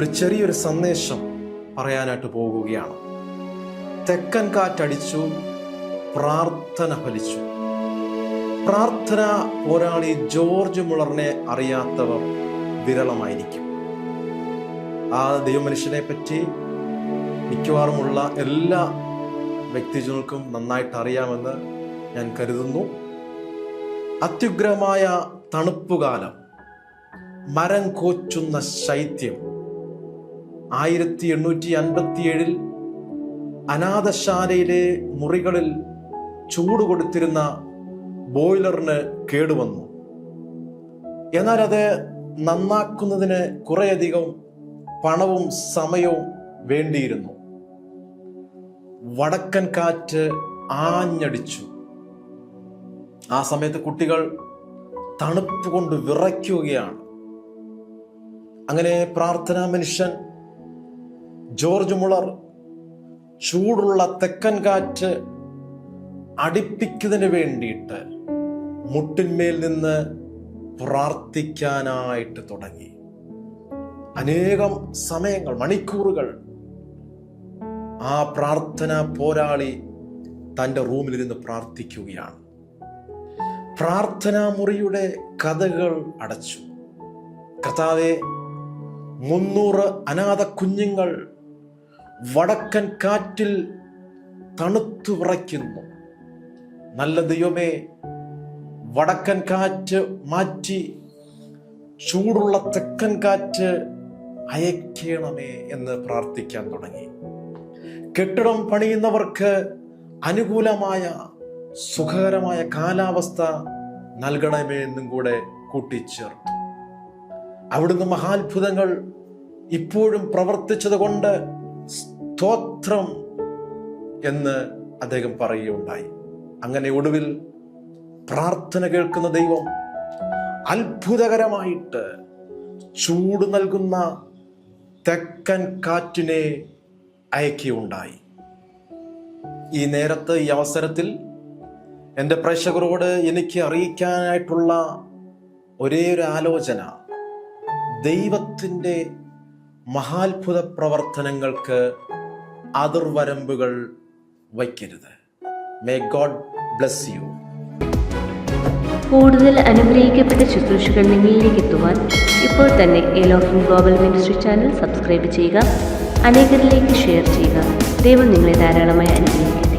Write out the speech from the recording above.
ഒരു ചെറിയൊരു സന്ദേശം പറയാനായിട്ട് പോകുകയാണ്. തെക്കൻ കാറ്റടിച്ചു, പ്രാർത്ഥന ഫലിച്ചു. പ്രാർത്ഥന പോരാളി ജോർജ് മുളറിനെ അറിയാത്തവർ വിരളമായിരിക്കും. ആ ദൈവമനുഷ്യനെ പറ്റി മിക്കവാറുമുള്ള എല്ലാ വ്യക്തിജനങ്ങൾക്കും നന്നായിട്ട് അറിയാമെന്ന് ഞാൻ കരുതുന്നു. അത്യുഗ്രമായ തണുപ്പുകാലം, മരം കോച്ചുന്ന ശൈത്യം, 1857 അനാഥശാലയിലെ മുറികളിൽ ചൂട് കൊടുത്തിരുന്ന ബോയിലറിന് കേടുവന്നു. എന്നാൽ അത് നന്നാക്കുന്നതിന് കുറേയധികം പണവും സമയവും വേണ്ടിയിരുന്നു. വടക്കൻ കാറ്റ് ആഞ്ഞടിച്ചു. ആ സമയത്ത് കുട്ടികൾ തണുപ്പ് കൊണ്ട് വിറയ്ക്കുകയാണ്. അങ്ങനെ പ്രാർത്ഥനാ മനുഷ്യൻ ജോർജ് മുളർ ചൂടുള്ള തെക്കൻ കാറ്റ് അടിപ്പിക്കുന്നതിന് വേണ്ടിയിട്ട് മുട്ടിന്മേൽ നിന്ന് പ്രാർത്ഥിക്കാനായിട്ട് തുടങ്ങി. അനേകം സമയങ്ങൾ, മണിക്കൂറുകൾ ആ പ്രാർത്ഥന പോരാളി തൻ്റെ റൂമിലിരുന്ന് പ്രാർത്ഥിക്കുകയാണ്. പ്രാർത്ഥനാ മുറിയുടെ കഥകൾ അടച്ചു. കർത്താവേ, 300 അനാഥ കുഞ്ഞുങ്ങൾ വടക്കൻ കാറ്റിൽ തണുത്തു വിറയ്ക്കുന്നു. നല്ല ദൈവമേ, വടക്കൻ കാറ്റ് മാറ്റി ചൂടുള്ള തെക്കൻ കാറ്റ് അയക്കണമേ എന്ന് പ്രാർത്ഥിക്കാൻ തുടങ്ങി. കെട്ടിടം പണിയുന്നവർക്ക് അനുകൂലമായ സുഖകരമായ കാലാവസ്ഥ നൽകണമേ എന്നും കൂടെ കൂട്ടിച്ചേർത്തു. അവിടുന്ന് മഹാത്ഭുതങ്ങൾ ഇപ്പോഴും പ്രവർത്തിച്ചത് കൊണ്ട് സ്തോത്രം എന്ന് അദ്ദേഹം പറയുകയുണ്ടായി. അങ്ങനെ ഒടുവിൽ പ്രാർത്ഥന കേൾക്കുന്ന ദൈവം അത്ഭുതകരമായിട്ട് ചൂട് നൽകുന്ന തെക്കൻ കാറ്റിനെ അയക്കുകയുണ്ടായി. ഈ നേരത്ത്, ഈ അവസരത്തിൽ എൻ്റെ പ്രേക്ഷകരോട് എനിക്ക് അറിയിക്കാനായിട്ടുള്ള ഒരേ ഒരു ആലോചന, ദൈവത്തിൻ്റെ മഹാത്ഭുത പ്രവർത്തനങ്ങൾക്ക് അതിർവരമ്പുകൾ വയ്ക്കരുത്. May God bless you. കൂടുതൽ അനുഗ്രഹിക്കപ്പെട്ട ശുശ്രൂഷകൾ നിങ്ങളിലേക്ക് എത്തുവാൻ ഇപ്പോൾ തന്നെ Elohim global ministry channel subscribe ചെയ്യുക, അനേകരിലേക്ക് ഷെയർ ചെയ്യുക. ദൈവം നിങ്ങളെ ധാരാളമായി അനുഗ്രഹിക്കും.